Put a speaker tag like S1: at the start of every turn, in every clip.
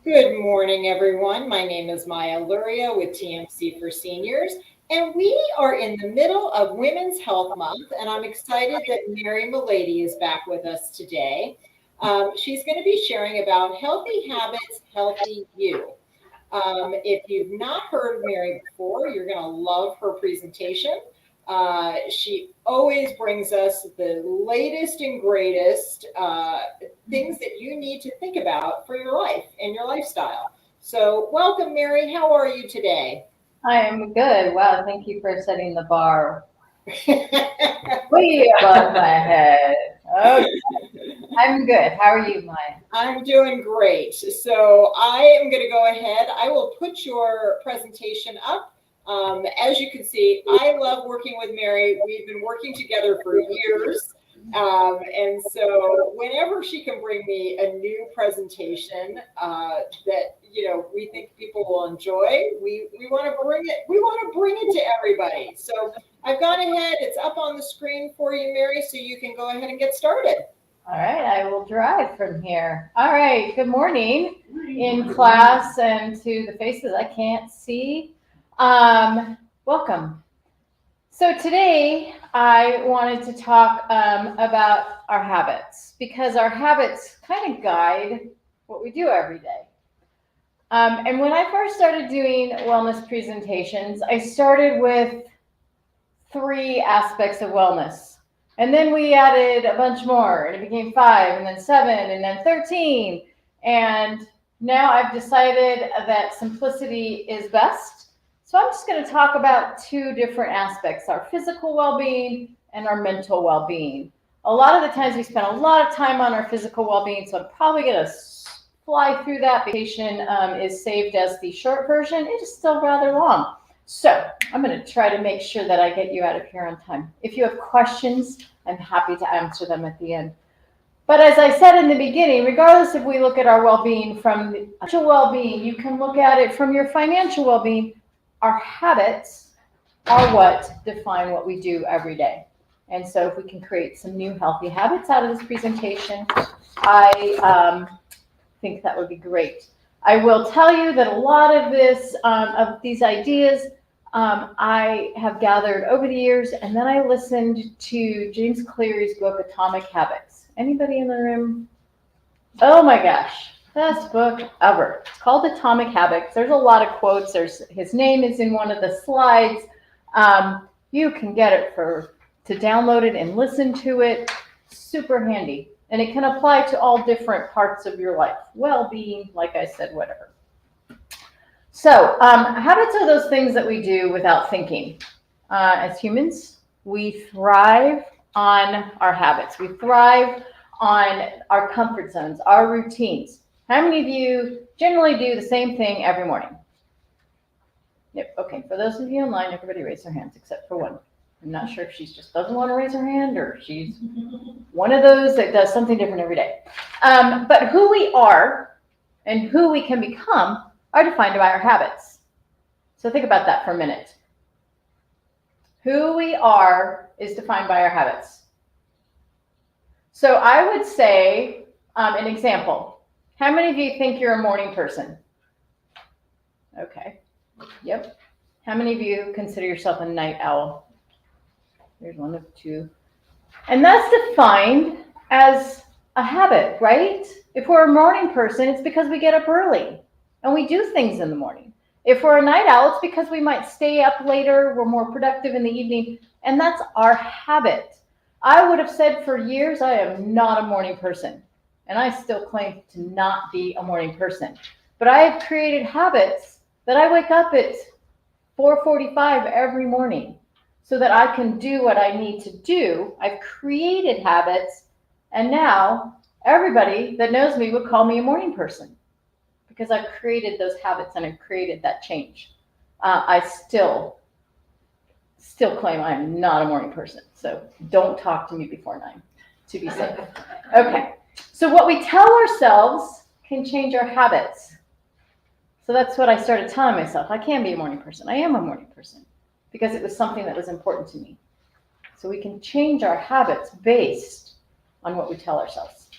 S1: Good morning, everyone. My name is Maya Luria with TMC for Seniors, and we are in the middle of Women's Health Month, and I'm excited that Mary Mellady is back with us today. She's going to be sharing about healthy habits, healthy you. If you've not heard Mary before, you're going to love her presentation. She always brings us the latest and greatest things that you need to think about for your life and your lifestyle. So, welcome, Mary. How are you today?
S2: I am good. Wow, thank you for setting the bar way above my head. Okay, I'm good. How are you, Maya?
S1: I'm doing great. So I am going to go ahead. I will put your presentation up. As you can see, I love working with Mary. We've been working together for years. And so whenever she can bring me a new presentation that we think people will enjoy, we want to bring it. We want to bring it to everybody. So I've gone ahead. It's up on the screen for you, Mary, so you can go ahead and get started.
S2: All right, I will drive from here. All right, good morning in class and to the faces I can't see. Welcome. So today I wanted to talk about our habits because our habits kind of guide what we do every day. And when I first started doing wellness presentations, I started with 3 aspects of wellness. And then we added a bunch more, and it became 5, and then 7, and then 13. And now I've decided that simplicity is best. So I'm just going to talk about 2 different aspects, our physical well-being and our mental well-being. A lot of the times we spend a lot of time on our physical well-being, so I'm probably going to fly through that. Vacation is saved as the short version. It is still rather long. So I'm going to try to make sure that I get you out of here on time. If you have questions, I'm happy to answer them at the end. But as I said in the beginning, regardless if we look at our well-being from the actual well-being, you can look at it from your financial well-being. Our habits are what define what we do every day. And so if we can create some new healthy habits out of this presentation, I think that would be great. I will tell you that a lot of these ideas I have gathered over the years, and then I listened to James Clear's book, Atomic Habits. Anybody in the room? Oh my gosh, best book ever. It's called Atomic Habits. There's a lot of quotes. His name is in one of the slides. You can get it to download it and listen to it. Super handy. And it can apply to all different parts of your life. Well-being, like I said, whatever. So habits are those things that we do without thinking. As humans, we thrive on our habits. We thrive on our comfort zones, our routines. How many of you generally do the same thing every morning? Yep. Okay. For those of you online, everybody raise their hands except for one. I'm not sure if she just doesn't want to raise her hand or she's one of those that does something different every day. But who we are and who we can become are defined by our habits. So think about that for a minute. Who we are is defined by our habits. So I would say, an example. How many of you think you're a morning person? Okay. Yep. How many of you consider yourself a night owl? There's 1 of 2. And that's defined as a habit, right? If we're a morning person, it's because we get up early and we do things in the morning. If we're a night owl, it's because we might stay up later, we're more productive in the evening, and that's our habit. I would have said for years, I am not a morning person, and I still claim to not be a morning person. But I have created habits that I wake up at 4:45 every morning, so that I can do what I need to do. I've created habits, and now everybody that knows me would call me a morning person because I've created those habits and I've created that change. I still claim I'm not a morning person, so don't talk to me before 9 to be safe. Okay, so what we tell ourselves can change our habits. So that's what I started telling myself. I can be a morning person. I am a morning person, because it was something that was important to me. So we can change our habits based on what we tell ourselves.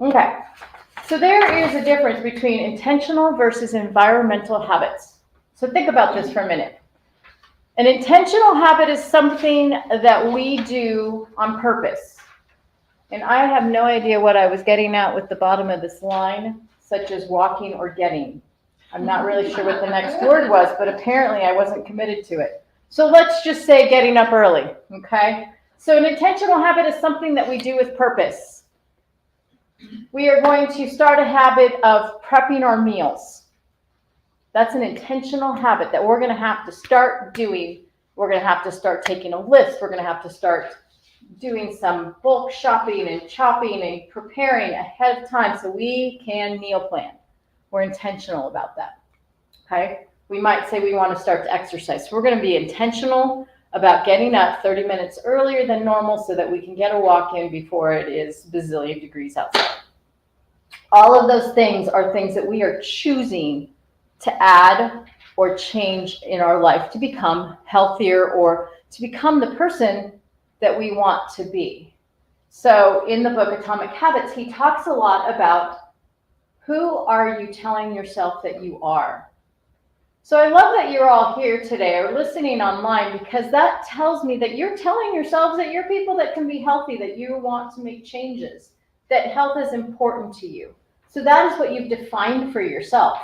S2: Okay. So there is a difference between intentional versus environmental habits. So think about this for a minute. An intentional habit is something that we do on purpose. And I have no idea what I was getting at with the bottom of this line, such as walking or getting. I'm not really sure what the next word was, but apparently I wasn't committed to it. So let's just say getting up early, okay? So an intentional habit is something that we do with purpose. We are going to start a habit of prepping our meals. That's an intentional habit that we're going to have to start doing. We're going to have to start taking a list. We're going to have to start doing some bulk shopping and chopping and preparing ahead of time so we can meal plan. We're intentional about that. Okay? We might say we want to start to exercise. So we're going to be intentional about getting up 30 minutes earlier than normal so that we can get a walk in before it is bazillion degrees outside. All of those things are things that we are choosing to add or change in our life to become healthier or to become the person that we want to be. So in the book Atomic Habits, he talks a lot about who are you telling yourself that you are. So I love that you're all here today or listening online, because that tells me that you're telling yourselves that you're people that can be healthy, that you want to make changes, that health is important to you. So that is what you've defined for yourself.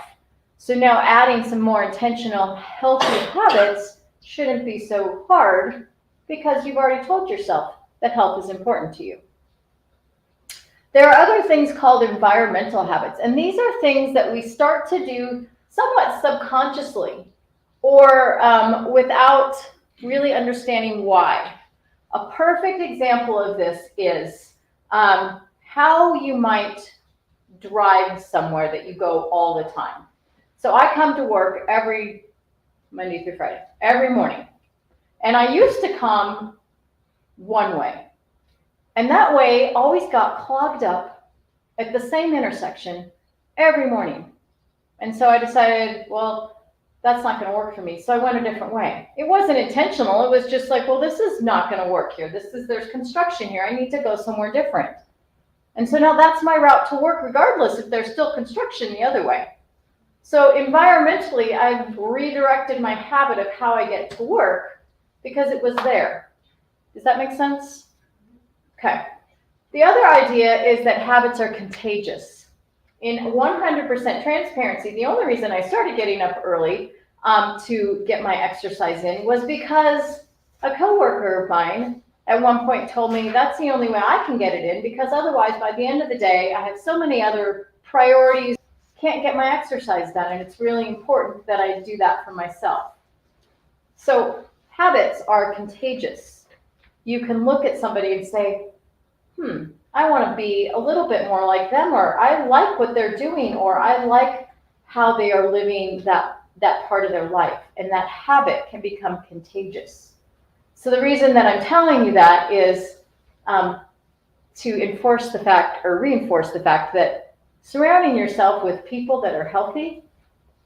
S2: So now adding some more intentional, healthy habits shouldn't be so hard because you've already told yourself that health is important to you. There are other things called environmental habits, and these are things that we start to do somewhat subconsciously or without really understanding why. A perfect example of this is how you might drive somewhere that you go all the time. So I come to work every Monday through Friday, every morning. And I used to come one way. And that way always got clogged up at the same intersection every morning. And so I decided, well, that's not going to work for me. So I went a different way. It wasn't intentional. It was just like, well, this is not going to work here. There's construction here. I need to go somewhere different. And so now that's my route to work, regardless if there's still construction the other way. So environmentally, I've redirected my habit of how I get to work because it was there. Does that make sense? Okay. The other idea is that habits are contagious. In 100% transparency, the only reason I started getting up early to get my exercise in was because a coworker of mine at one point told me that's the only way I can get it in, because otherwise by the end of the day, I have so many other priorities, can't get my exercise done, and it's really important that I do that for myself. So habits are contagious. You can look at somebody and say, I want to be a little bit more like them, or I like what they're doing, or I like how they are living that part of their life. And that habit can become contagious. So the reason that I'm telling you that is to enforce the fact or reinforce the fact that surrounding yourself with people that are healthy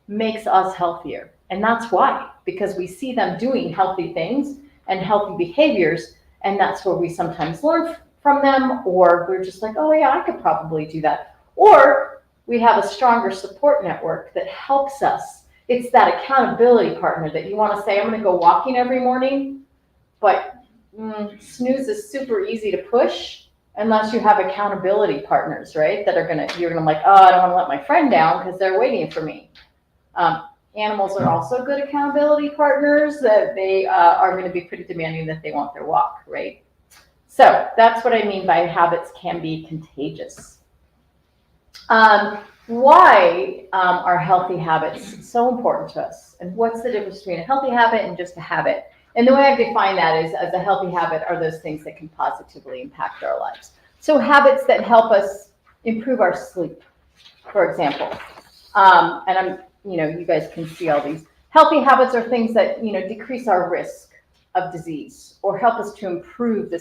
S2: makes us healthier. And that's why, because we see them doing healthy things and healthy behaviors, and that's where we sometimes learn from them, or we're just like, oh yeah, I could probably do that. Or we have a stronger support network that helps us. It's that accountability partner that you want to say, I'm going to go walking every morning, but snooze is super easy to push unless you have accountability partners, right? That are you're gonna like, oh, I don't want to let my friend down because they're waiting for me. Animals are also good accountability partners, that they are going to be pretty demanding that they want their walk, right? So that's what I mean by habits can be contagious. Why are healthy habits so important to us? And what's the difference between a healthy habit and just a habit? And the way I define that is, as a healthy habit are those things that can positively impact our lives. So habits that help us improve our sleep, for example. And you guys can see all these. Healthy habits are things that, decrease our risk of disease or help us to improve the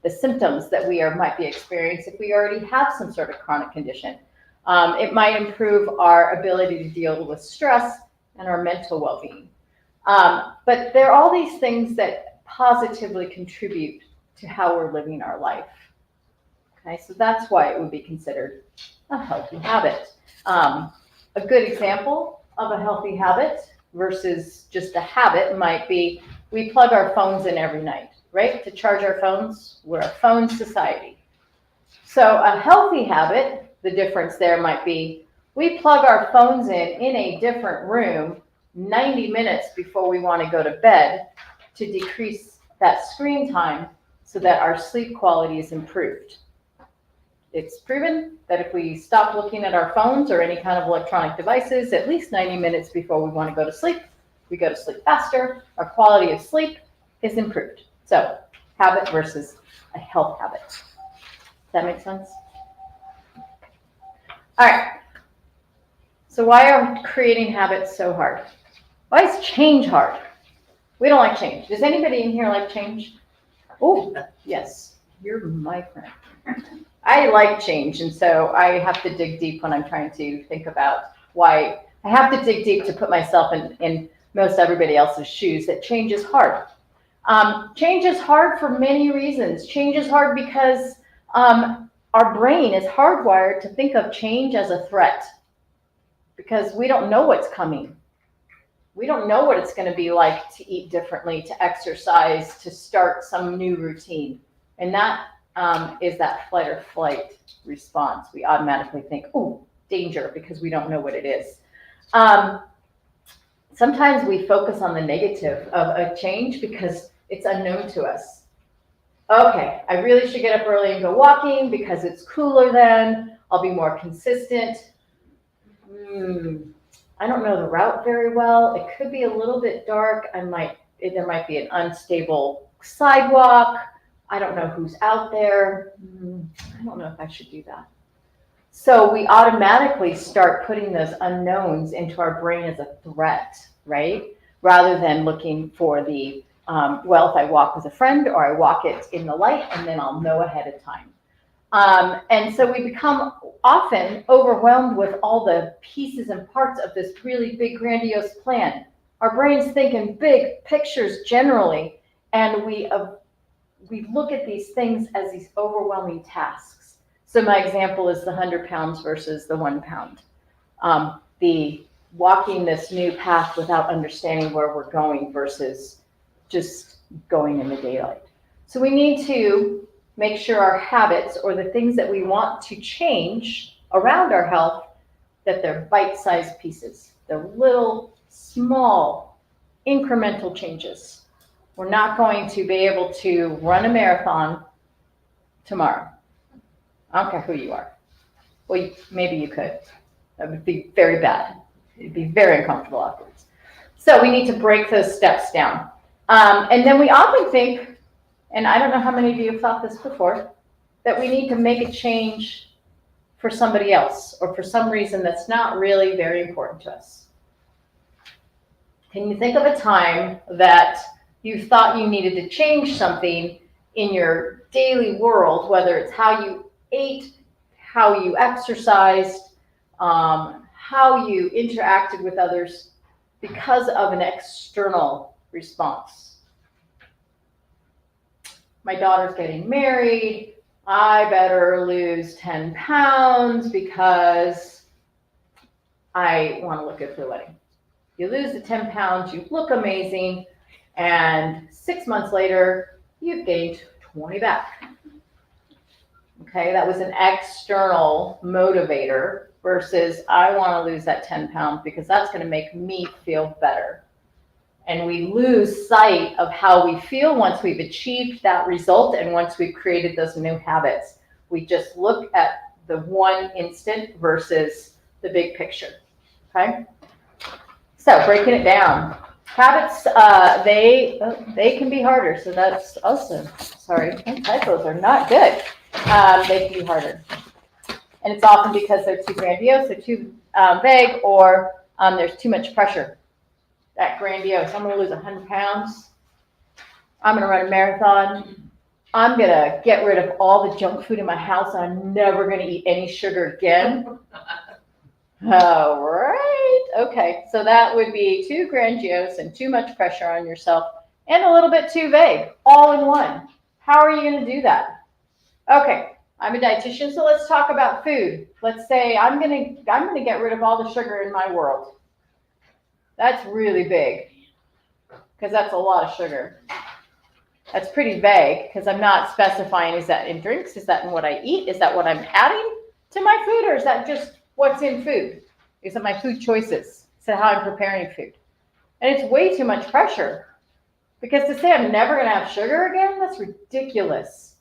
S2: symptoms that we might be experiencing if we already have some sort of chronic condition. It might improve our ability to deal with stress and our mental well-being. But there are all these things that positively contribute to how we're living our life. Okay, so that's why it would be considered a healthy habit. A good example of a healthy habit versus just a habit might be we plug our phones in every night, right? To charge our phones. We're a phone society. So a healthy habit, the difference there might be we plug our phones in a different room 90 minutes before we want to go to bed to decrease that screen time so that our sleep quality is improved. It's proven that if we stop looking at our phones or any kind of electronic devices at least 90 minutes before we want to go to sleep, we go to sleep faster, our quality of sleep is improved. So habit versus a health habit. Does that make sense? All right. So why are creating habits so hard? Why is change hard? We don't like change. Does anybody in here like change? Oh, yes. You're my friend. I like change, and so I have to dig deep when I'm trying to think about why. I have to dig deep to put myself in most everybody else's shoes, that change is hard. Change is hard for many reasons. Change is hard because our brain is hardwired to think of change as a threat because we don't know what's coming. We don't know what it's going to be like to eat differently, to exercise, to start some new routine. And that is that fight or flight response. We automatically think, oh, danger, because we don't know what it is. Sometimes we focus on the negative of a change because it's unknown to us. Okay, I really should get up early and go walking because it's cooler then. I'll be more consistent. I don't know the route very well. It could be a little bit dark. There might be an unstable sidewalk. I don't know who's out there. I don't know if I should do that. So we automatically start putting those unknowns into our brain as a threat, right? Rather than looking for the, well, if I walk with a friend or I walk it in the light, and then I'll know ahead of time. And so we become often overwhelmed with all the pieces and parts of this really big, grandiose plan. Our brains think in big pictures generally, and we look at these things as these overwhelming tasks. So my example is the 100 pounds versus the 1 pound. The walking this new path without understanding where we're going versus just going in the daylight. So we need to make sure our habits or the things that we want to change around our health, that they're bite-sized pieces. They're little, small, incremental changes. We're not going to be able to run a marathon tomorrow. I don't care who you are. Well, maybe you could. That would be very bad. It'd be very uncomfortable afterwards. So we need to break those steps down. And then we often think, and I don't know how many of you have thought this before, that we need to make a change for somebody else or for some reason that's not really very important to us. Can you think of a time that you thought you needed to change something in your daily world, whether it's how you ate, how you exercised, how you interacted with others because of an external response? My daughter's getting married. I better lose 10 pounds because I want to look good for the wedding. You lose the 10 pounds, you look amazing, and 6 months later, you've gained 20 back. Okay, that was an external motivator versus I want to lose that 10 pounds because that's going to make me feel better. And we lose sight of how we feel once we've achieved that result and once we've created those new habits. We just look at the one instant versus the big picture, okay? So breaking it down. Habits, they can be harder, so that's also, sorry, typos are not good. They can be harder. And it's often because they're too grandiose, they're too vague, or there's too much pressure. That grandiose, I'm going to lose 100 pounds. I'm going to run a marathon. I'm going to get rid of all the junk food in my house. I'm never going to eat any sugar again. All right. Okay. So that would be too grandiose and too much pressure on yourself and a little bit too vague, all in one. How are you going to do that? Okay. I'm a dietitian, so let's talk about food. Let's say I'm gonna get rid of all the sugar in my world. That's really big because that's a lot of sugar. That's pretty vague because I'm not specifying, is that in drinks? Is that in what I eat? Is that what I'm adding to my food? Or is that just what's in food? Is it my food choices? Is that how I'm preparing food? And it's way too much pressure because to say I'm never going to have sugar again, that's ridiculous.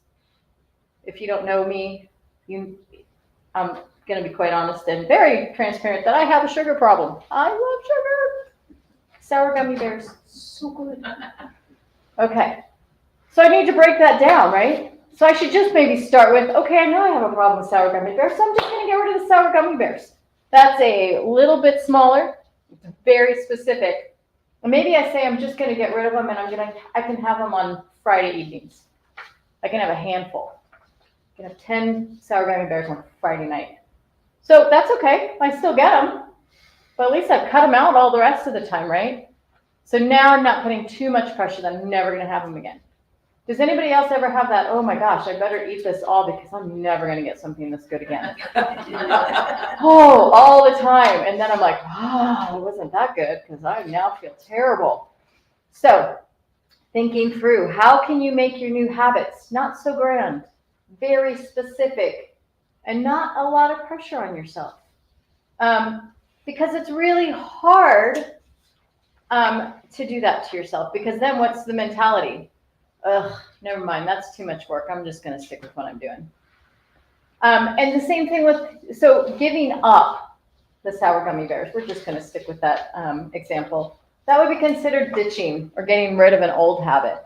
S2: If you don't know me, I'm going to be quite honest and very transparent that I have a sugar problem. I love sugar. Sour gummy bears, so good. Okay. So I need to break that down, right? So I should just maybe start with, okay, I know I have a problem with sour gummy bears, so I'm just going to get rid of the sour gummy bears. That's a little bit smaller, very specific. And maybe I say I'm just going to get rid of them and I can have them on Friday evenings. I can have a handful. I can have 10 sour gummy bears on Friday night. So that's okay. I still get them. But at least I've cut them out all the rest of the time, right? So now I'm not putting too much pressure that I'm never going to have them again. Does anybody else ever have that, oh my gosh, I better eat this all because I'm never going to get something this good again? Oh, all the time. And then I'm like, it wasn't that good because I now feel terrible. So thinking through, how can you make your new habits not so grand, very specific, and not a lot of pressure on yourself? Because it's really hard to do that to yourself, because then what's the mentality? Ugh, never mind, that's too much work. I'm just going to stick with what I'm doing. And the same thing so giving up the sour gummy bears, we're just going to stick with that example. That would be considered ditching or getting rid of an old habit.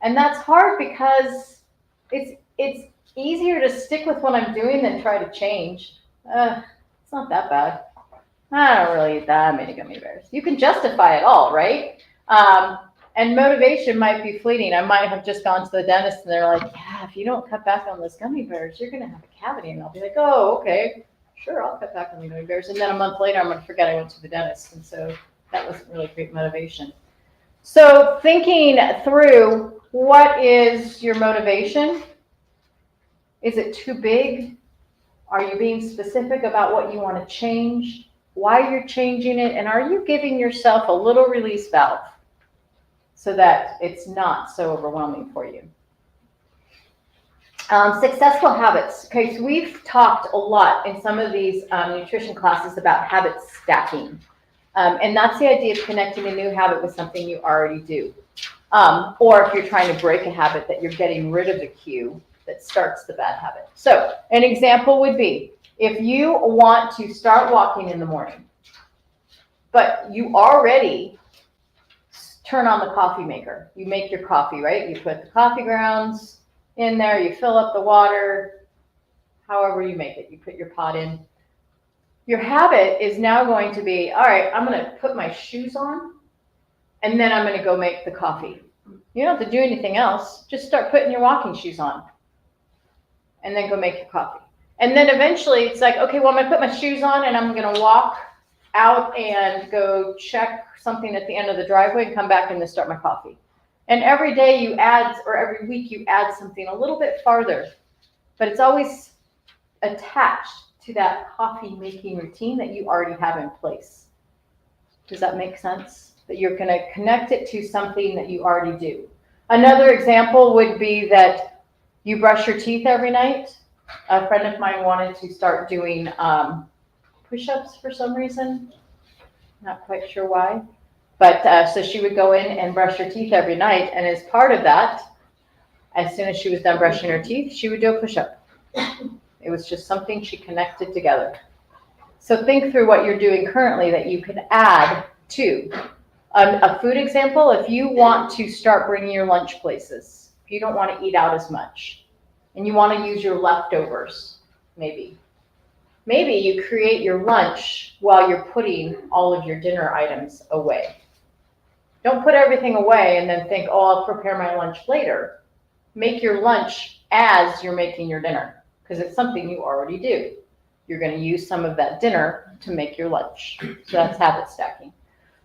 S2: And that's hard because it's easier to stick with what I'm doing than try to change. It's not that bad. I don't really eat that many gummy bears. You can justify it all, right? And motivation might be fleeting. I might have just gone to the dentist and they're like, yeah, if you don't cut back on those gummy bears, you're going to have a cavity. And I'll be like, oh, okay, sure, I'll cut back on the gummy bears. And then a month later, I'm going to forget I went to the dentist. And so that wasn't really great motivation. So thinking through, what is your motivation? Is it too big? Are you being specific about what you want to change? Why you're changing it? And are you giving yourself a little release valve so that it's not so overwhelming for you? Successful habits. Okay, so we've talked a lot in some of these nutrition classes about habit stacking. And that's the idea of connecting a new habit with something you already do. Or if you're trying to break a habit, that you're getting rid of the cue that starts the bad habit. So an example would be, if you want to start walking in the morning, but you already turn on the coffee maker. You make your coffee, right? You put the coffee grounds in there, you fill up the water, however you make it. You put your pot in. Your habit is now going to be, all right, I'm going to put my shoes on, and then I'm going to go make the coffee. You don't have to do anything else. Just start putting your walking shoes on, and then go make your coffee. And then eventually it's like, okay, well, I'm going to put my shoes on, and I'm going to walk out and go check something at the end of the driveway and come back and then start my coffee. And every day you add, or every week you add something a little bit farther, but it's always attached to that coffee making routine that you already have in place. Does that make sense? That you're going to connect it to something that you already do. Another example would be that you brush your teeth every night. A friend of mine wanted to start doing push-ups for some reason. Not quite sure why. But so she would go in and brush her teeth every night. And as part of that, as soon as she was done brushing her teeth, she would do a push-up. It was just something she connected together. So think through what you're doing currently that you could add to. A food example, if you want to start bringing your lunch places, if you don't want to eat out as much, and you want to use your leftovers, maybe you create your lunch while you're putting all of your dinner items away. Don't put everything away and then think, oh, I'll prepare my lunch later. Make your lunch as you're making your dinner, because it's something you already do. You're going to use some of that dinner to make your lunch. So that's habit stacking.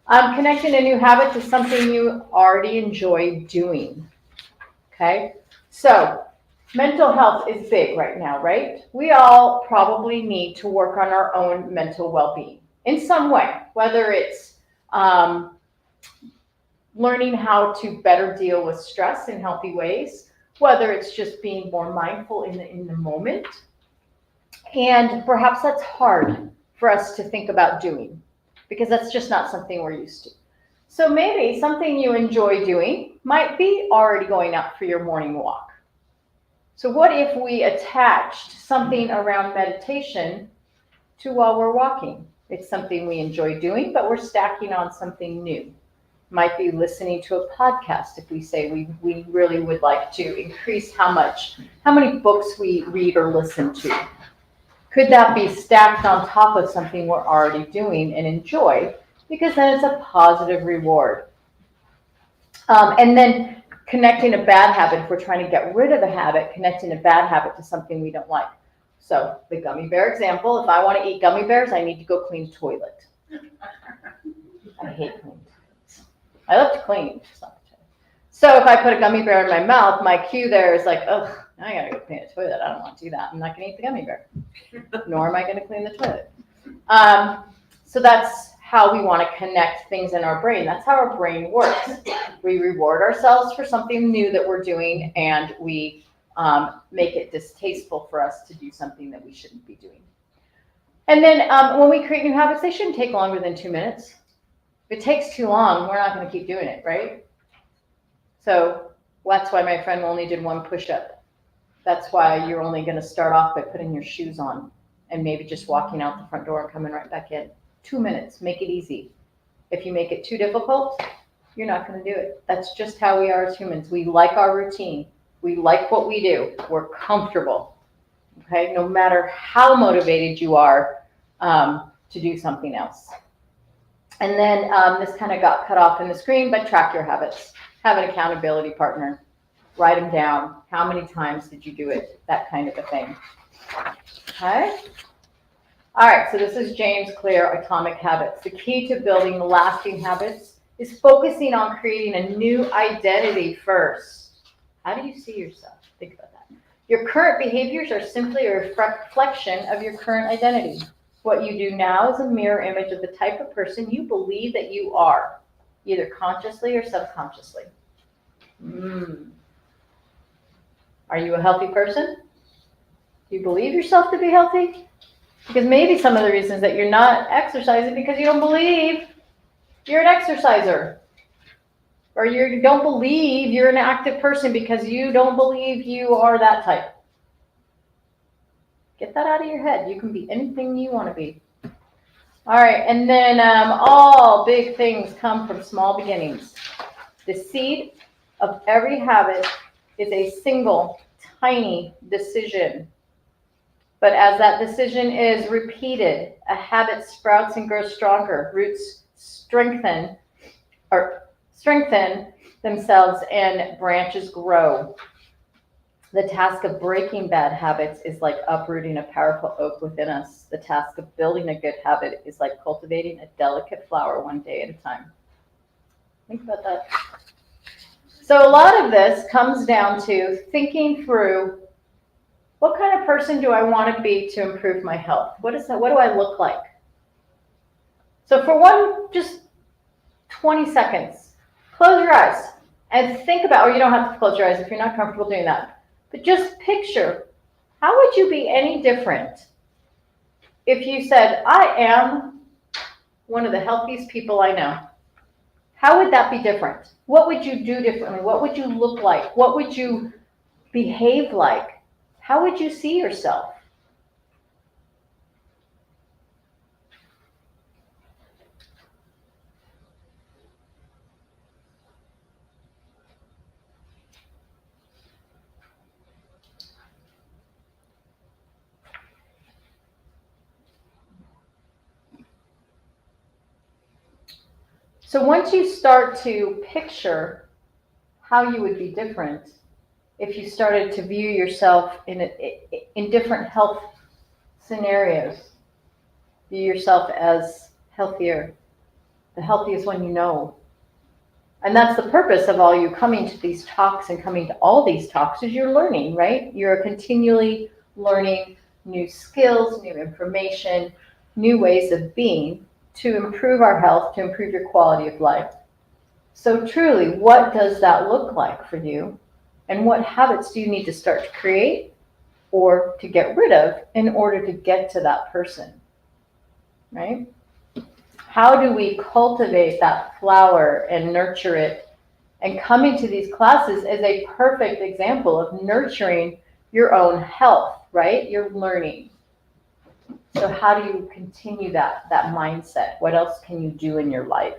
S2: Connecting a new habit to something you already enjoy doing. Okay, so Mental health is big right now, right? We all probably need to work on our own mental well-being in some way, whether it's um, learning how to better deal with stress in healthy ways, whether it's just being more mindful in the moment. And perhaps that's hard for us to think about doing because that's just not something we're used to. So maybe something you enjoy doing might be already going out for your morning walk. So what if we attached something around meditation to while we're walking? It's something we enjoy doing, but we're stacking on something new. Might be listening to a podcast if we say we really would like to increase how many books we read or listen to. Could that be stacked on top of something we're already doing and enjoy? Because then it's a positive reward. And then connecting a bad habit, if we're trying to get rid of a habit, connecting a bad habit to something we don't like. So the gummy bear example, if I want to eat gummy bears, I need to go clean the toilet. I hate cleaning toilets. I love to clean. So if I put a gummy bear in my mouth, my cue there is like, ugh, I gotta go clean the toilet. I don't want to do that. I'm not gonna eat the gummy bear, nor am I gonna clean the toilet. So that's how we want to connect things in our brain. That's how our brain works. We reward ourselves for something new that we're doing, and we make it distasteful for us to do something that we shouldn't be doing. And then when we create new habits, they shouldn't take longer than 2 minutes. If it takes too long, we're not going to keep doing it, right? So that's why my friend only did 1 push-up. That's why you're only going to start off by putting your shoes on and maybe just walking out the front door and coming right back in. 2 minutes, make it easy. If you make it too difficult, you're not going to do it. That's just how we are as humans. We like our routine. We like what we do. We're comfortable. Okay, no matter how motivated you are to do something else. And then this kind of got cut off in the screen, but track your habits. Have an accountability partner. Write them down. How many times did you do it? That kind of a thing. Okay. All right, so this is James Clear, Atomic Habits. The key to building lasting habits is focusing on creating a new identity first. How do you see yourself? Think about that. Your current behaviors are simply a reflection of your current identity. What you do now is a mirror image of the type of person you believe that you are, either consciously or subconsciously. Are you a healthy person? Do you believe yourself to be healthy? Because maybe some of the reasons that you're not exercising because you don't believe you're an exerciser. Or you don't believe you're an active person because you don't believe you are that type. Get that out of your head. You can be anything you want to be. All right, and then all big things come from small beginnings. The seed of every habit is a single, tiny decision. But as that decision is repeated, a habit sprouts and grows stronger. Roots strengthen themselves and branches grow. The task of breaking bad habits is like uprooting a powerful oak within us. The task of building a good habit is like cultivating a delicate flower one day at a time. Think about that. So a lot of this comes down to thinking through, what kind of person do I want to be to improve my health? What do I look like? So for just 20 seconds, close your eyes and think about, or you don't have to close your eyes if you're not comfortable doing that, but just picture, how would you be any different if you said, I am one of the healthiest people I know? How would that be different? What would you do differently? What would you look like? What would you behave like? How would you see yourself? So once you start to picture how you would be different, if you started to view yourself in different health scenarios, view yourself as healthier, the healthiest one you know, And that's the purpose of all you coming to these talks and coming to all these talks is you're learning, right? You're continually learning new skills, new information, new ways of being to improve our health, to improve your quality of life. So truly, what does that look like for you? And what habits do you need to start to create or to get rid of in order to get to that person, right? How do we cultivate that flower and nurture it? And coming to these classes is a perfect example of nurturing your own health, right? You're learning. So how do you continue that mindset? What else can you do in your life?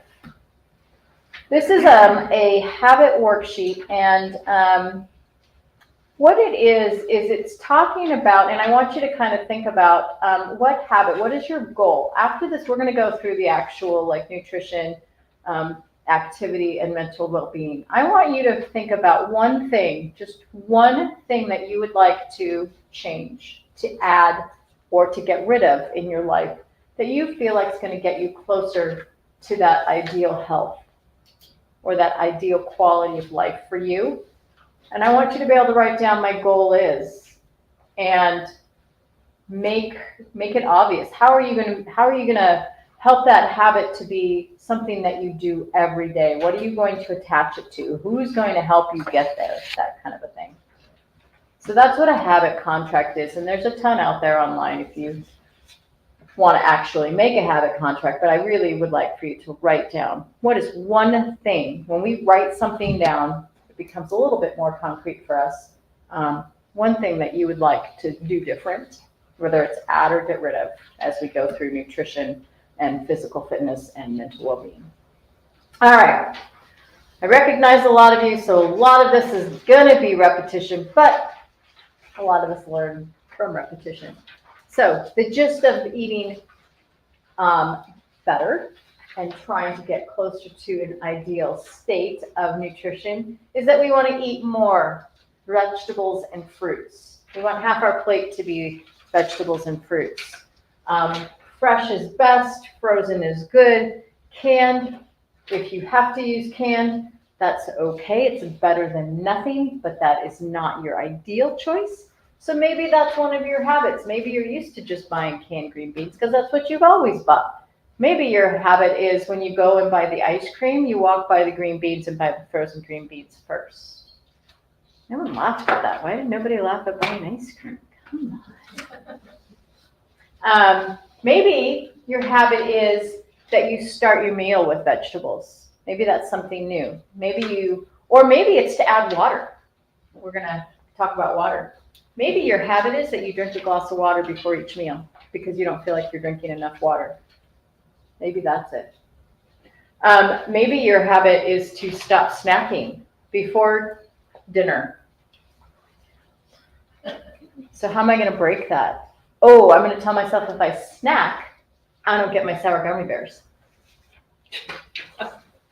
S2: This is a habit worksheet, and what it is it's talking about, and I want you to kind of think about what habit, what is your goal? After this, we're going to go through the actual like nutrition, activity, and mental well-being. I want you to think about one thing, just one thing that you would like to change, to add, or to get rid of in your life that you feel like is going to get you closer to that ideal health or that ideal quality of life for you. And I want you to be able to write down my goal is and make it obvious. How are you going to help that habit to be something that you do every day? What are you going to attach it to? Who's going to help you get there? That kind of a thing. So that's what a habit contract is. And there's a ton out there online if you want to actually make a habit contract. But I really would like for you to write down what is one thing. When we write something down, it becomes a little bit more concrete for us. One thing that you would like to do different, whether it's add or get rid of as we go through nutrition and physical fitness and mental well-being. All right. I recognize a lot of you, so a lot of this is going to be repetition, but a lot of us learn from repetition. So the gist of eating better and trying to get closer to an ideal state of nutrition is that we want to eat more vegetables and fruits. We want half our plate to be vegetables and fruits. Fresh is best, frozen is good. Canned, if you have to use canned, that's okay. It's better than nothing, but that is not your ideal choice. So maybe that's one of your habits. Maybe you're used to just buying canned green beans because that's what you've always bought. Maybe your habit is when you go and buy the ice cream, you walk by the green beans and buy the frozen green beans first. No one laughed at that. Why did nobody laugh at buying ice cream? Come on. Maybe your habit is that you start your meal with vegetables. Maybe that's something new. Maybe it's to add water. We're going to talk about water. Maybe your habit is that you drink a glass of water before each meal because you don't feel like you're drinking enough water. Maybe that's it. Maybe your habit is to stop snacking before dinner. So how am I going to break that? Oh, I'm going to tell myself if I snack, I don't get my sour gummy bears.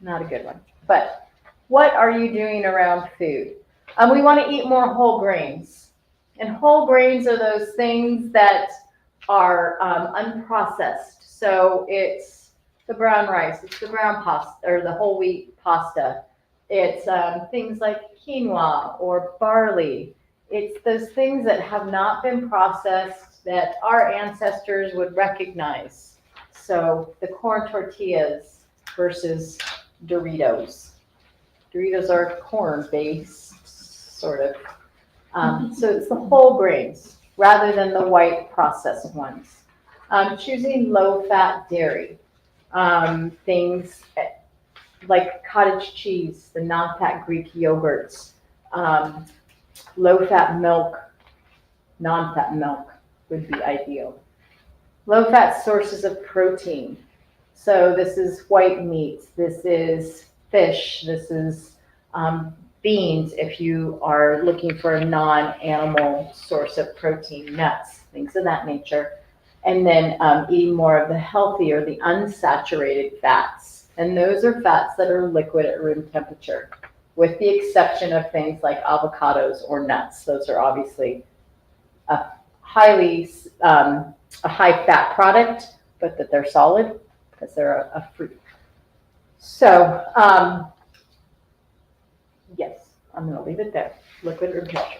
S2: Not a good one. But what are you doing around food? We want to eat more whole grains. And whole grains are those things that are unprocessed. So it's the brown rice, it's the brown pasta, or the whole wheat pasta. It's things like quinoa or barley. It's those things that have not been processed that our ancestors would recognize. So the corn tortillas versus Doritos. Doritos are corn-based, sort of. So it's the whole grains rather than the white processed ones. Choosing low-fat dairy. Things like cottage cheese, the non-fat Greek yogurts, low-fat milk, non-fat milk would be ideal. Low-fat sources of protein. So this is white meats, this is fish, this is beans if you are looking for a non-animal source of protein, nuts, things of that nature. And then eating more of the healthier, the unsaturated fats. And those are fats that are liquid at room temperature, with the exception of things like avocados or nuts. Those are obviously a high fat product, but that they're solid because they're a fruit. So I'm going to leave it there. Liquid room temperature.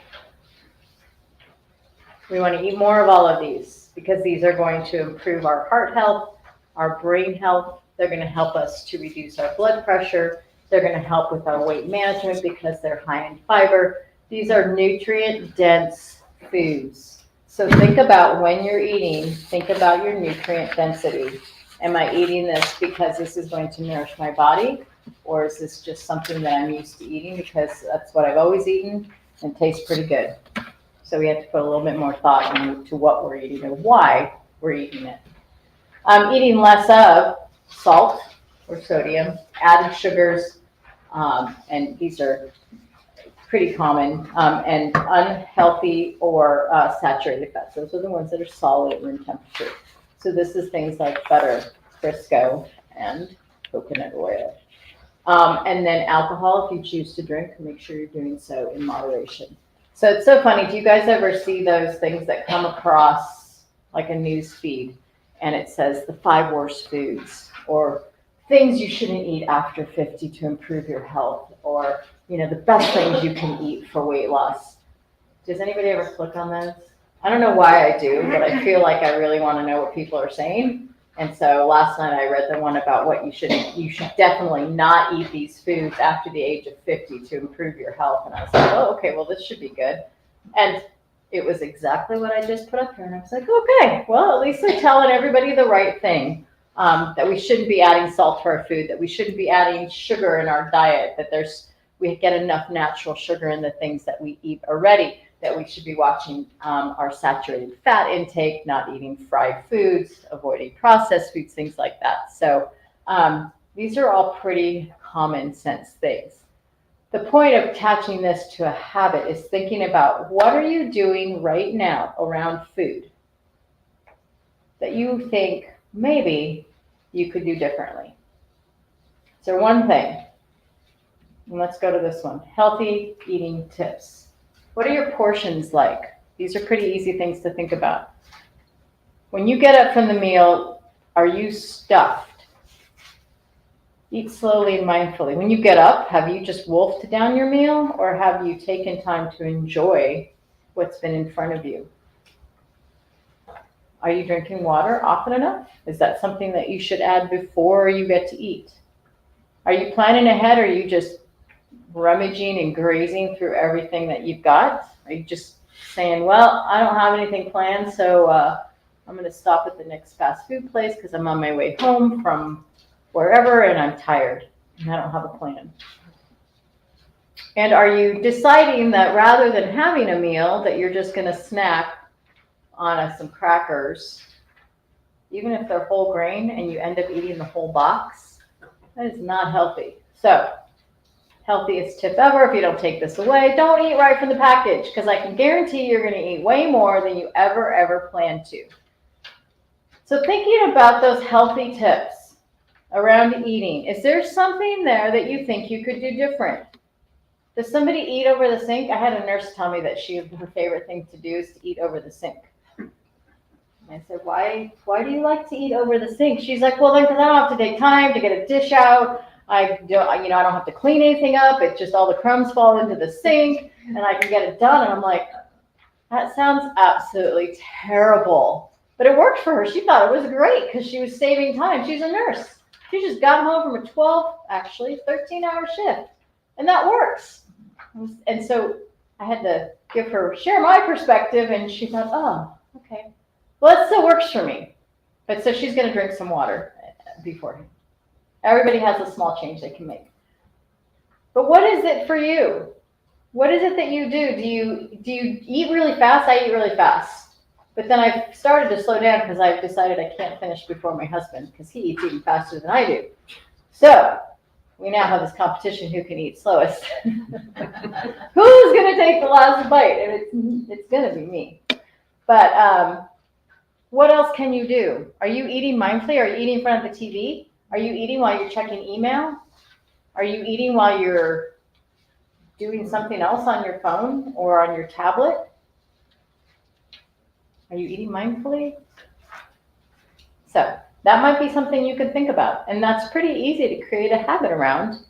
S2: We want to eat more of all of these because these are going to improve our heart health, our brain health. They're going to help us to reduce our blood pressure. They're going to help with our weight management because they're high in fiber. These are nutrient-dense foods. So think about when you're eating, think about your nutrient density. Am I eating this because this is going to nourish my body? Or is this just something that I'm used to eating because that's what I've always eaten and tastes pretty good? So we have to put a little bit more thought into what we're eating and why we're eating it. Eating less of salt or sodium, added sugars, and these are pretty common, and unhealthy or saturated fats. Those are the ones that are solid at room temperature. So this is things like butter, Crisco, and coconut oil. And then alcohol, if you choose to drink, make sure you're doing so in moderation. So it's so funny. Do you guys ever see those things that come across like a news feed and it says the 5 worst foods or things you shouldn't eat after 50 to improve your health, or the best things you can eat for weight loss? Does anybody ever click on those? I don't know why I do, but I feel like I really want to know what people are saying. And so last night I read the one about what you should definitely not eat these foods after the age of 50 to improve your health. And I was like, oh, okay, well, this should be good. And it was exactly what I just put up here. And I was like, okay, well, at least they're telling everybody the right thing. That we shouldn't be adding salt to our food, that we shouldn't be adding sugar in our diet, that we get enough natural sugar in the things that we eat already, that we should be watching our saturated fat intake, not eating fried foods, avoiding processed foods, things like that. So these are all pretty common sense things. The point of attaching this to a habit is thinking about what are you doing right now around food that you think maybe you could do differently. So one thing, and let's go to this one, healthy eating tips. What are your portions like? These are pretty easy things to think about. When you get up from the meal, are you stuffed? Eat slowly and mindfully. When you get up, have you just wolfed down your meal, or have you taken time to enjoy what's been in front of you? Are you drinking water often enough? Is that something that you should add before you get to eat? Are you planning ahead, or are you just rummaging and grazing through everything that you've got? Are you just saying, well, I don't have anything planned, so I'm going to stop at the next fast food place because I'm on my way home from wherever and I'm tired and I don't have a plan? And are you deciding that rather than having a meal that you're just going to snack on some crackers, even if they're whole grain, and you end up eating the whole box? That is not healthy. So healthiest tip ever, if you don't take this away, don't eat right from the package, because I can guarantee you're going to eat way more than you ever planned to. So thinking about those healthy tips around eating, is there something there that you think you could do different? Does somebody eat over the sink? I had a nurse tell me that her favorite thing to do is to eat over the sink. And I said, why do you like to eat over the sink? She's like, well, because I don't have to take time to get a dish out. I don't have to clean anything up. It's just all the crumbs fall into the sink and I can get it done. And I'm like, that sounds absolutely terrible. But it worked for her. She thought it was great because she was saving time. She's a nurse. She just got home from a 13-hour shift. And that works. And so I had to share my perspective, and she thought, oh, okay. Well, that still works for me. But so she's going to drink some water beforehand. Everybody has a small change they can make. But what is it for you? What is it that you do? Do you eat really fast? I eat really fast. But then I've started to slow down because I've decided I can't finish before my husband because he eats even faster than I do. So we now have this competition who can eat slowest. Who's going to take the last bite? And it's going to be me. But what else can you do? Are you eating mindfully? Are you eating in front of the TV? Are you eating while you're checking email? Are you eating while you're doing something else on your phone or on your tablet? Are you eating mindfully? So that might be something you could think about. And that's pretty easy to create a habit around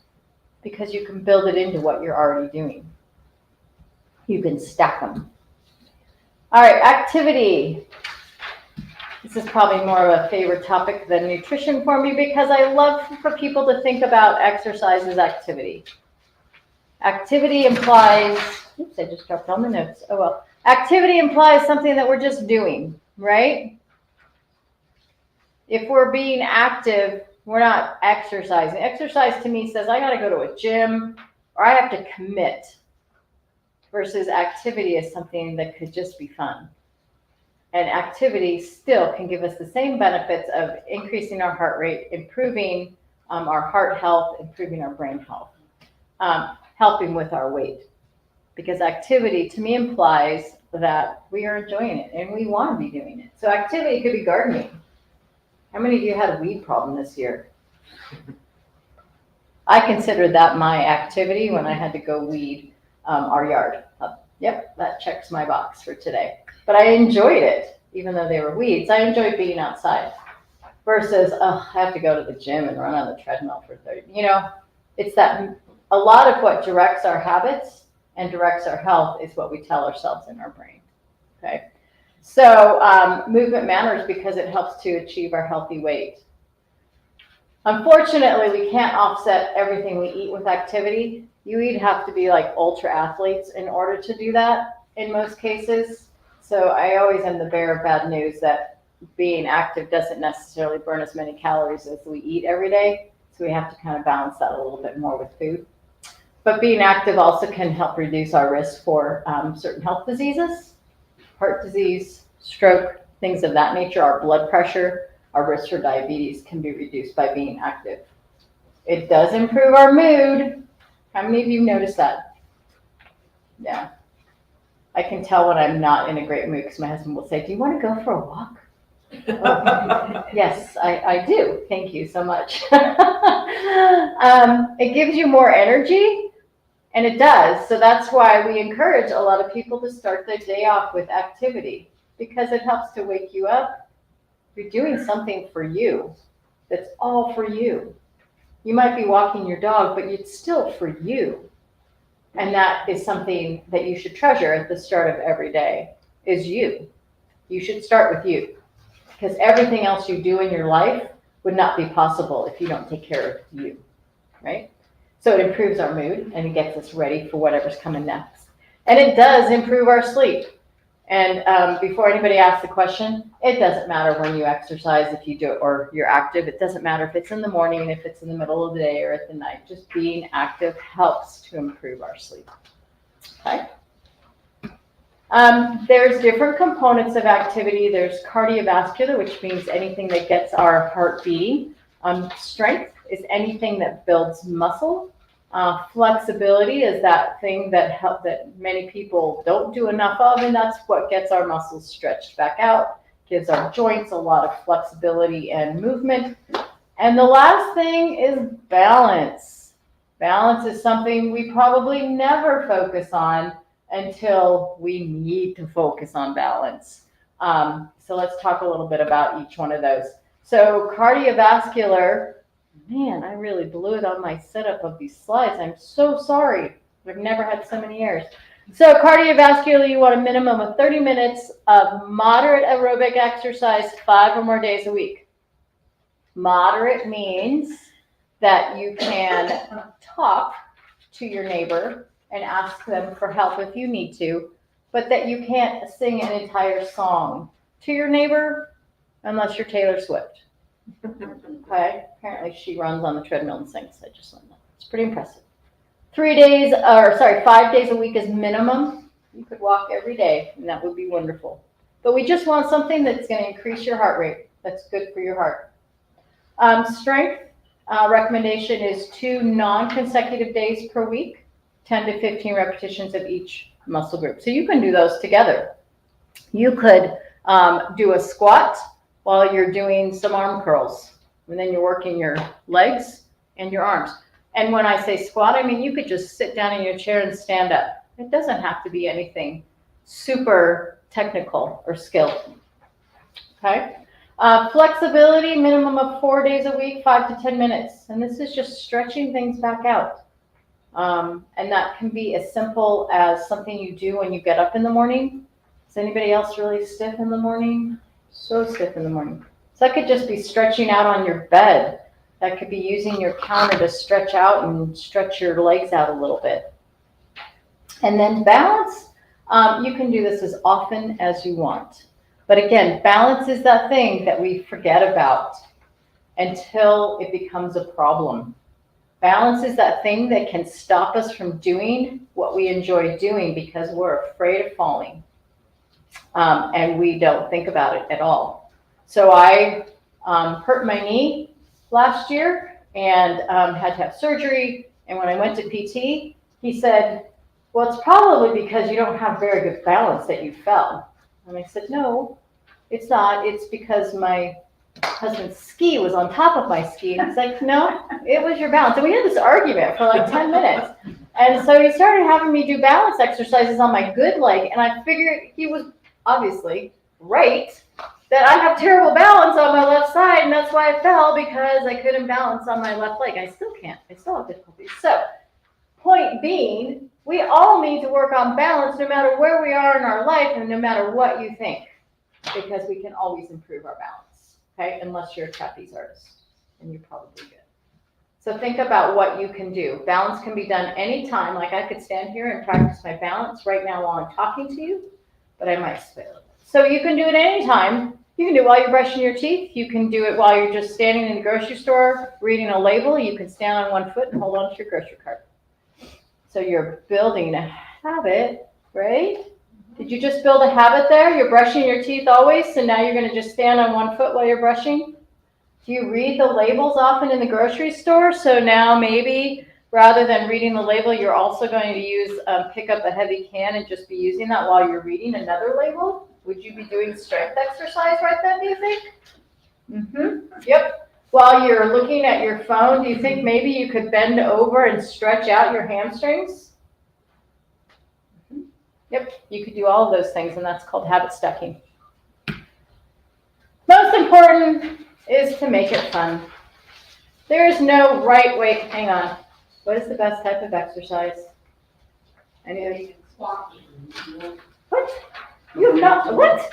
S2: because you can build it into what you're already doing. You can stack them. All right, activity. This is probably more of a favorite topic than nutrition for me because I love for people to think about exercise as activity. Activity implies, oops, I just dropped all my notes. Oh well. Activity implies something that we're just doing, right? If we're being active, we're not exercising. Exercise to me says I got to go to a gym or I have to commit, versus activity is something that could just be fun. And activity still can give us the same benefits of increasing our heart rate, improving our heart health, improving our brain health, helping with our weight. Because activity to me implies that we are enjoying it and we want to be doing it. So activity could be gardening. How many of you had a weed problem this year? I considered that my activity when I had to go weed our yard. Yep, that checks my box for today. But I enjoyed it, even though they were weeds. I enjoyed being outside versus, I have to go to the gym and run on the treadmill for 30. It's that a lot of what directs our habits and directs our health is what we tell ourselves in our brain. Okay. So movement matters because it helps to achieve our healthy weight. Unfortunately, we can't offset everything we eat with activity. You either have to be like ultra athletes in order to do that in most cases. So I always am the bearer of bad news that being active doesn't necessarily burn as many calories as we eat every day. So we have to kind of balance that a little bit more with food. But being active also can help reduce our risk for certain health diseases, heart disease, stroke, things of that nature. Our blood pressure, our risk for diabetes can be reduced by being active. It does improve our mood. How many of you noticed that? Yeah. I can tell when I'm not in a great mood because my husband will say, "Do you want to go for a walk?" Oh, yes, I do. Thank you so much. It gives you more energy, and it does. So that's why we encourage a lot of people to start their day off with activity because it helps to wake you up. You're doing something for you that's all for you. You might be walking your dog, but it's still for you. And that is something that you should treasure at the start of every day is you. You should start with you because everything else you do in your life would not be possible if you don't take care of you, right? So it improves our mood and it gets us ready for whatever's coming next. And it does improve our sleep. And before anybody asks the question, it doesn't matter when you exercise, if you do it or you're active. It doesn't matter if it's in the morning, if it's in the middle of the day or at the night. Just being active helps to improve our sleep. Okay. There's different components of activity. There's cardiovascular, which means anything that gets our heart beating. Strength is anything that builds muscle. Flexibility is that thing that many people don't do enough of, and that's what gets our muscles stretched back out, gives our joints a lot of flexibility and movement. And the last thing is balance. Balance is something we probably never focus on until we need to focus on balance. So let's talk a little bit about each one of those. So cardiovascular, man, I really blew it on my setup of these slides. I'm so sorry. I've never had so many errors. So cardiovascular, you want a minimum of 30 minutes of moderate aerobic exercise 5 or more days a week. Moderate means that you can talk to your neighbor and ask them for help if you need to, but that you can't sing an entire song to your neighbor unless you're Taylor Swift. Okay, apparently she runs on the treadmill and sings. I just learned that. It's pretty impressive. 5 days a week is minimum. You could walk every day, and that would be wonderful. But we just want something that's going to increase your heart rate. That's good for your heart. Strength recommendation is 2 non-consecutive days per week, 10 to 15 repetitions of each muscle group. So you can do those together. You could do a squat while you're doing some arm curls, and then you're working your legs and your arms. And when I say squat, I mean you could just sit down in your chair and stand up. It doesn't have to be anything super technical or skilled. Okay. Flexibility, minimum of 4 days a week, 5 to 10 minutes. And this is just stretching things back out. And that can be as simple as something you do when you get up in the morning. Is anybody else really stiff in the morning? So stiff in the morning. So that could just be stretching out on your bed. That could be using your counter to stretch out and stretch your legs out a little bit. And then balance, you can do this as often as you want. But again, balance is that thing that we forget about until it becomes a problem. Balance is that thing that can stop us from doing what we enjoy doing because we're afraid of falling. And we don't think about it at all. So I hurt my knee last year and had to have surgery. And when I went to PT, he said, well, it's probably because you don't have very good balance that you fell. And I said, no, it's not. It's because my husband's ski was on top of my ski. And he's like, no, it was your balance. And we had this argument for like 10 minutes. And so he started having me do balance exercises on my good leg. And I figured he was obviously right that I have terrible balance on my left side. And that's why I fell, because I couldn't balance on my left leg. I still can't. I still have difficulties. So point being, we all need to work on balance no matter where we are in our life and no matter what you think, because we can always improve our balance, okay? Unless you're a trapeze artist, and you're probably good. So think about what you can do. Balance can be done anytime. Like I could stand here and practice my balance right now while I'm talking to you, but I might fail. So you can do it anytime. You can do it while you're brushing your teeth. You can do it while you're just standing in the grocery store reading a label. You can stand on one foot and hold on to your grocery cart. So you're building a habit, right? Did you just build a habit there? You're brushing your teeth always, so now you're going to just stand on one foot while you're brushing? Do you read the labels often in the grocery store? So now maybe rather than reading the label, you're also going to use pick up a heavy can and just be using that while you're reading another label? Would you be doing strength exercise right then, do you think? Mm-hmm. Yep. While you're looking at your phone, do you think maybe you could bend over and stretch out your hamstrings? Yep, you could do all of those things, and that's called habit stacking. Most important is to make it fun. There is no right way. Hang on. What is the best type of exercise? Anybody?
S3: What?
S2: You have not. What?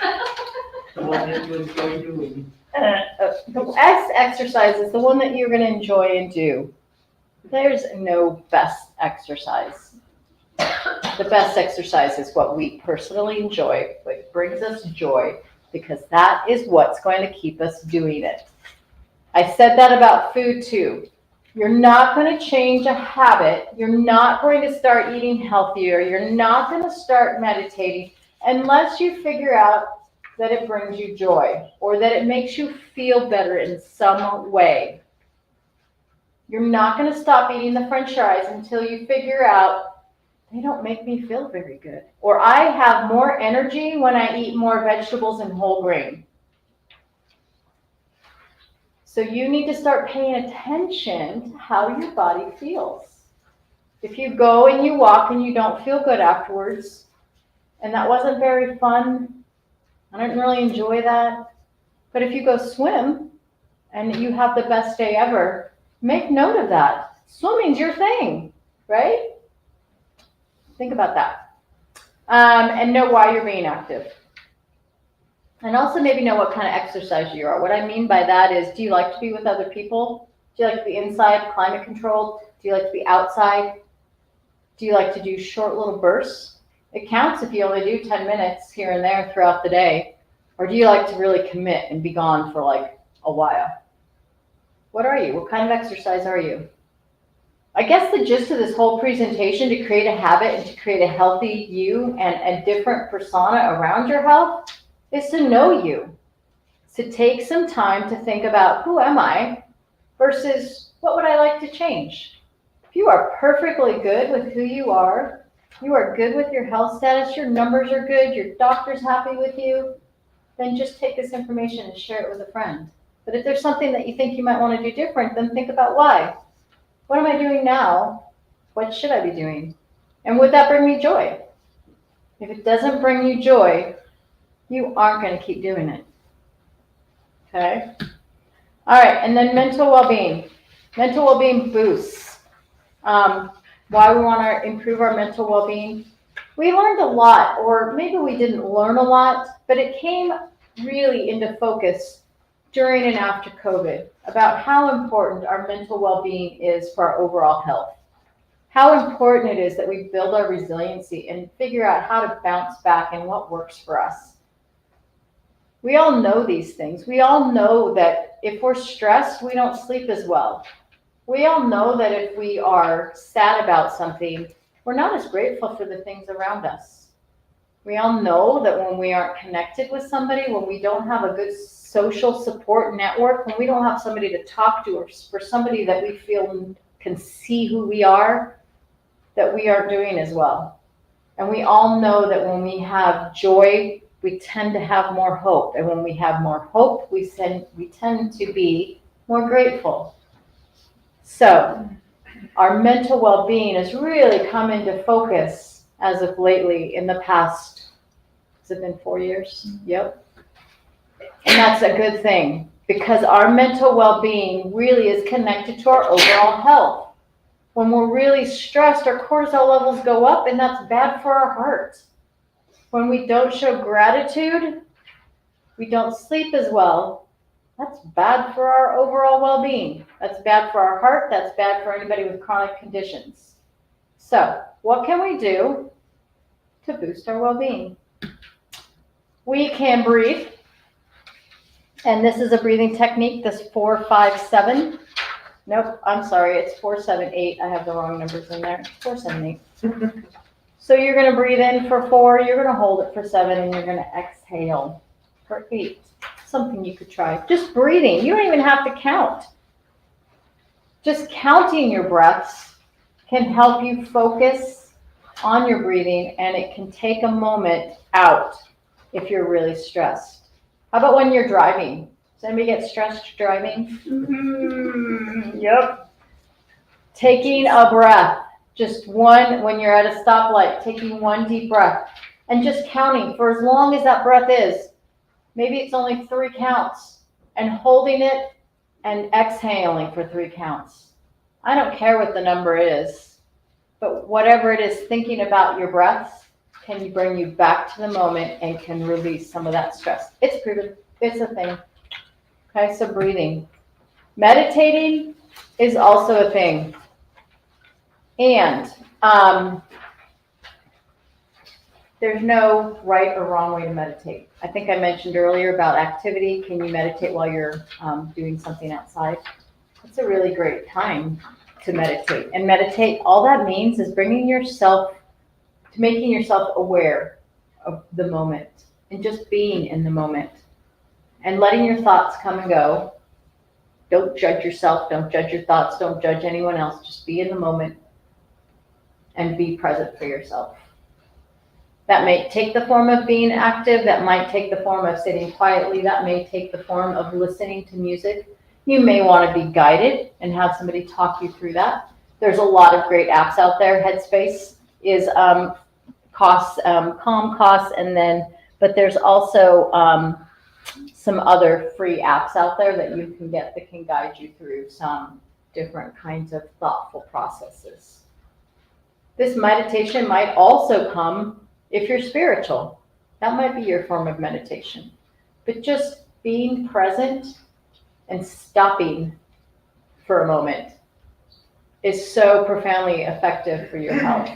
S3: The one that you enjoy doing.
S2: The best exercise is the one that you're going to enjoy and do. There's no best exercise. The best exercise is what we personally enjoy, what brings us joy, because that is what's going to keep us doing it. I said that about food too. You're not going to change a habit. You're not going to start eating healthier. You're not going to start meditating unless you figure out that it brings you joy or that it makes you feel better in some way. You're not going to stop eating the French fries until you figure out they don't make me feel very good. Or I have more energy when I eat more vegetables and whole grain. So you need to start paying attention to how your body feels. If you go and you walk and you don't feel good afterwards, and that wasn't very fun, I didn't really enjoy that. But if you go swim and you have the best day ever, make note of that. Swimming's your thing, right? Think about that. And know why you're being active. And also maybe know what kind of exercise you are. What I mean by that is, do you like to be with other people? Do you like to be inside, climate controlled? Do you like to be outside? Do you like to do short little bursts? It counts if you only do 10 minutes here and there throughout the day. Or do you like to really commit and be gone for like a while? What are you? What kind of exercise are you? I guess the gist of this whole presentation, to create a habit and to create a healthy you and a different persona around your health, is to know you. To take some time to think about, who am I versus what would I like to change? If you are perfectly good with who you are good with your health status, your numbers are good, your doctor's happy with you, then just take this information and share it with a friend. But if there's something that you think you might want to do different, then think about why. What am I doing now? What should I be doing? And would that bring me joy? If it doesn't bring you joy, you aren't going to keep doing it. Okay? All right, and then mental well-being. Mental well-being boosts. why we want to improve our mental well-being. We learned a lot, or maybe we didn't learn a lot, but it came really into focus during and after COVID about how important our mental well-being is for our overall health. How important it is that we build our resiliency and figure out how to bounce back and what works for us. We all know these things. We all know that if we're stressed, we don't sleep as well. We all know that if we are sad about something, we're not as grateful for the things around us. We all know that when we aren't connected with somebody, when we don't have a good social support network, when we don't have somebody to talk to, or for somebody that we feel can see who we are, that we aren't doing as well. And we all know that when we have joy, we tend to have more hope. And when we have more hope, we tend to be more grateful. So our mental well-being has really come into focus as of lately in the past, has it been 4 years? Yep. And that's a good thing because our mental well-being really is connected to our overall health. When we're really stressed, our cortisol levels go up, and that's bad for our heart. When we don't show gratitude, we don't sleep as well. That's bad for our overall well-being. That's bad for our heart. That's bad for anybody with chronic conditions. So, what can we do to boost our well-being? We can breathe. And this is a breathing technique, this 4-5-7. Nope, I'm sorry, it's 4-7-8. I have the wrong numbers in there. 4-7-8. So you're going to breathe in for 4, you're going to hold it for 7, and you're going to exhale for 8. Something you could try. Just breathing. You don't even have to count. Just counting your breaths can help you focus on your breathing, and it can take a moment out if you're really stressed. How about when you're driving? Does anybody get stressed driving? Mm-hmm. Yep. Taking a breath. Just one, when you're at a stoplight, taking one deep breath and just counting for as long as that breath is. Maybe it's only 3 counts, and holding it and exhaling for 3 counts. I don't care what the number is, but whatever it is, thinking about your breaths can bring you back to the moment and can release some of that stress. It's proven. It's a thing. Okay, so breathing. Meditating is also a thing. And there's no right or wrong way to meditate. I think I mentioned earlier about activity. Can you meditate while you're doing something outside? It's a really great time to meditate. And meditate, all that means is making yourself aware of the moment and just being in the moment and letting your thoughts come and go. Don't judge yourself. Don't judge your thoughts. Don't judge anyone else. Just be in the moment and be present for yourself. That may take the form of being active. That might take the form of sitting quietly. That may take the form of listening to music. You may want to be guided and have somebody talk you through that. There's a lot of great apps out there. Headspace is calm costs, but there's also some other free apps out there that you can get that can guide you through some different kinds of thoughtful processes. This meditation might also come if you're spiritual. That might be your form of meditation. But just being present and stopping for a moment is so profoundly effective for your health.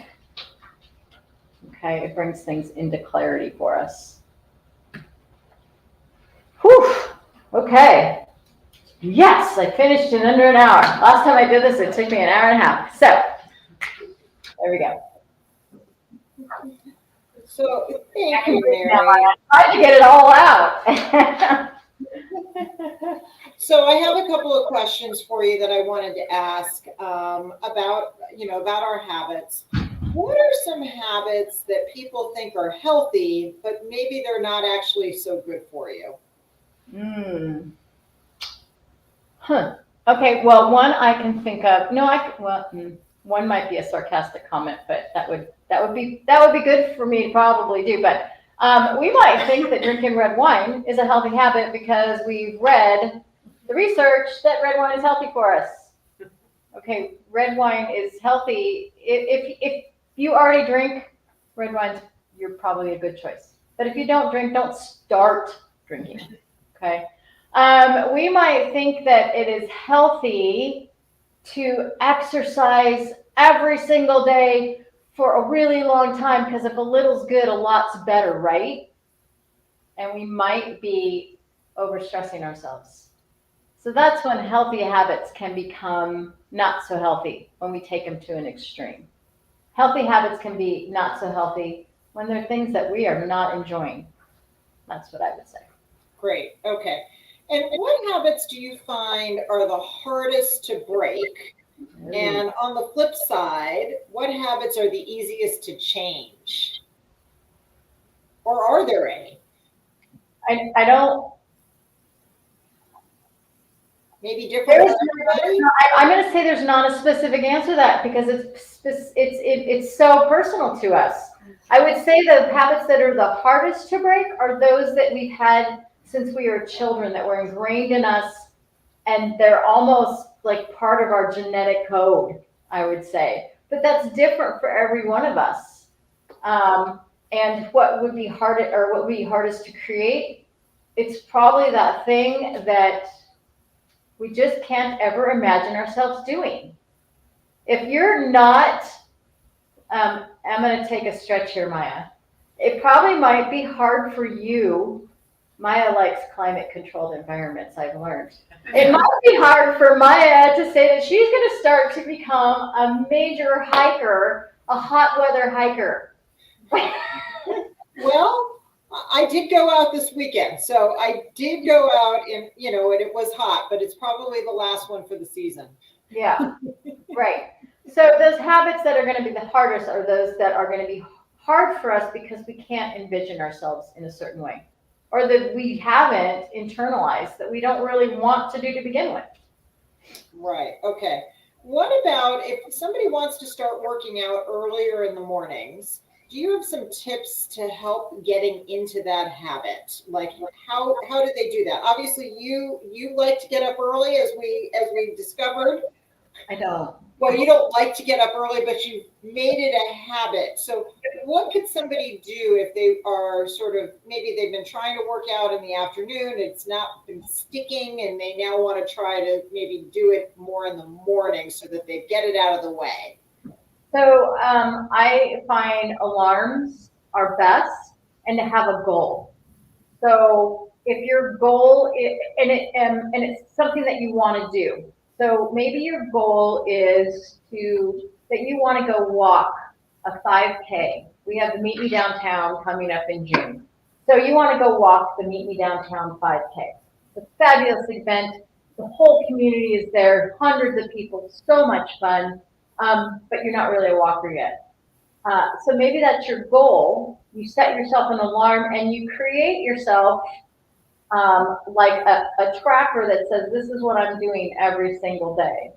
S2: Okay, it brings things into clarity for us. Whew, okay. Yes, I finished in under an hour. Last time I did this, it took me an hour and a half. So, there we go.
S1: So thank you, Mary.
S2: I tried to get it all out.
S1: So I have a couple of questions for you that I wanted to ask about our habits. What are some habits that people think are healthy, but maybe they're not actually so good for you?
S2: Okay, well, one I can think of. One might be a sarcastic comment, but that would be good for me to probably do. But we might think that drinking red wine is a healthy habit because we've read the research that red wine is healthy for us. Okay, red wine is healthy. If you already drink red wines, you're probably a good choice. But if you don't drink, don't start drinking. Okay. We might think that it is healthy to exercise every single day for a really long time because if a little's good, a lot's better, right? And we might be overstressing ourselves. So that's when healthy habits can become not so healthy when we take them to an extreme. Healthy habits can be not so healthy when they're things that we are not enjoying. That's what I would say.
S1: Great. Okay. And what habits do you find are the hardest to break? And on the flip side, what habits are the easiest to change? Or are there any?
S2: I don't.
S1: Maybe different for everybody?
S2: I'm going to say there's not a specific answer to that because it's so personal to us. I would say the habits that are the hardest to break are those that we've had since we were children that were ingrained in us, and they're almost like part of our genetic code, I would say. But that's different for every one of us. And what would be hardest to create? It's probably that thing that we just can't ever imagine ourselves doing. If you're not, I'm going to take a stretch here, Maya. It probably might be hard for you. Maya likes climate controlled environments, I've learned. It might be hard for Maya to say that she's going to start to become a major hiker, a hot weather hiker.
S1: Well, I did go out this weekend. So I did go out and it was hot, but it's probably the last one for the season.
S2: Yeah, right. So those habits that are going to be the hardest are those that are going to be hard for us because we can't envision ourselves in a certain way, or that we haven't internalized, that we don't really want to do to begin with.
S1: Right. Okay. What about if somebody wants to start working out earlier in the mornings? Do you have some tips to help getting into that habit? Like how do they do that? Obviously, you like to get up early, as we discovered.
S2: I don't.
S1: Well, you don't like to get up early, but you've made it a habit. So what could somebody do if they are sort of, maybe they've been trying to work out in the afternoon, it's not been sticking, and they now want to try to maybe do it more in the morning so that they get it out of the way?
S2: So I find alarms are best, and to have a goal. So if your goal is, and it's something that you want to do. So maybe your goal is that you want to go walk a 5K. We have the Meet Me Downtown coming up in June. So you want to go walk the Meet Me Downtown 5K. It's a fabulous event. The whole community is there, hundreds of people, so much fun. But you're not really a walker yet. So maybe that's your goal. You set yourself an alarm and you create yourself like a tracker that says, this is what I'm doing every single day.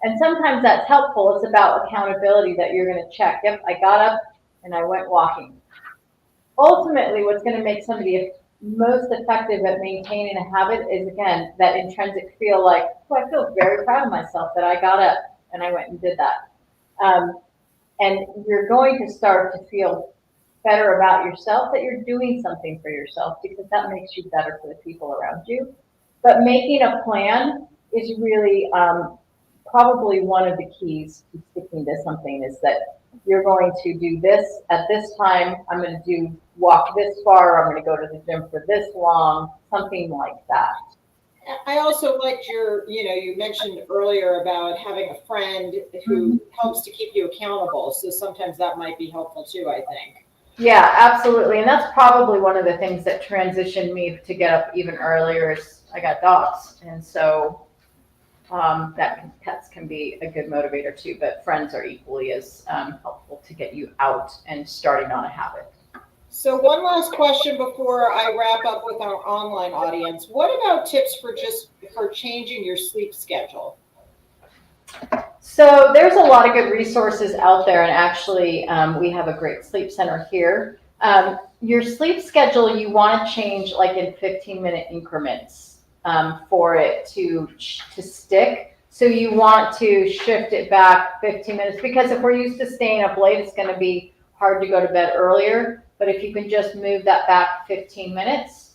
S2: And sometimes that's helpful. It's about accountability that you're going to check. Yep, I got up and I went walking. Ultimately, what's going to make somebody most effective at maintaining a habit is, again, that intrinsic feel like, oh, I feel very proud of myself that I got up and I went and did that. And you're going to start to feel better about yourself, that you're doing something for yourself, because that makes you better for the people around you. But making a plan is really probably one of the keys to sticking to something, is that you're going to do this at this time. I'm going to walk this far. I'm going to go to the gym for this long, something like that.
S1: I also liked you mentioned earlier about having a friend who helps to keep you accountable. So sometimes that might be helpful too, I think.
S2: Yeah, absolutely. And that's probably one of the things that transitioned me to get up even earlier is I got dogs. And so pets can be a good motivator too, but friends are equally as helpful to get you out and starting on a habit.
S1: So one last question before I wrap up with our online audience. What about tips for changing your sleep schedule?
S2: So there's a lot of good resources out there, and actually we have a great sleep center here. Your sleep schedule, you want to change like in 15-minute increments for it to stick. So you want to shift it back 15 minutes, because if we're used to staying up late, it's going to be hard to go to bed earlier. But if you can just move that back 15 minutes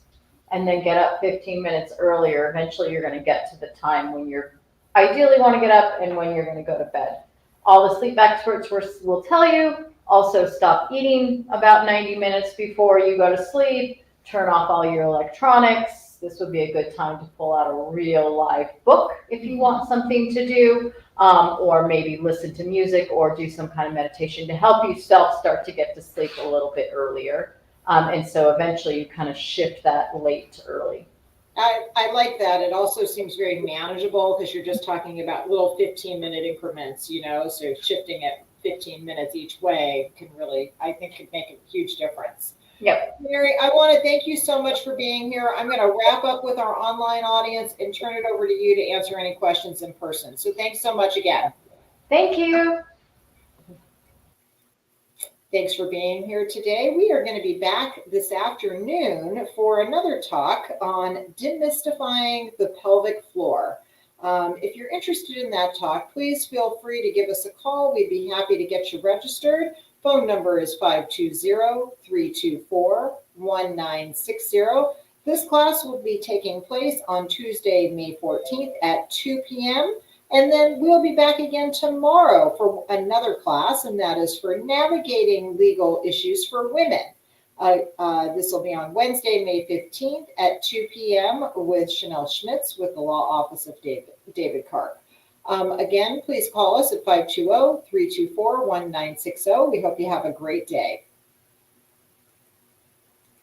S2: and then get up 15 minutes earlier, eventually you're going to get to the time when you're ideally want to get up and when you're going to go to bed. All the sleep experts will tell you also stop eating about 90 minutes before you go to sleep, turn off all your electronics. This would be a good time to pull out a real live book if you want something to do, or maybe listen to music or do some kind of meditation to help you start to get to sleep a little bit earlier. And so eventually you kind of shift that late to early.
S1: I like that. It also seems very manageable because you're just talking about little 15-minute increments, so shifting it 15 minutes each way can really, I think, could make a huge difference.
S2: Yep.
S1: Mary, I want to thank you so much for being here. I'm going to wrap up with our online audience and turn it over to you to answer any questions in person. So thanks so much again.
S2: Thank you.
S1: Thanks for being here today. We are going to be back this afternoon for another talk on demystifying the pelvic floor. If you're interested in that talk, please feel free to give us a call. We'd be happy to get you registered. Phone number is 520-324-1960. This class will be taking place on Tuesday, May 14th at 2 p.m. And then we'll be back again tomorrow for another class, and that is for navigating legal issues for women. This will be on Wednesday, May 15th at 2 p.m. with Chanel Schmitz with the Law Office of David Karp. Again, please call us at 520-324-1960. We hope you have a great day.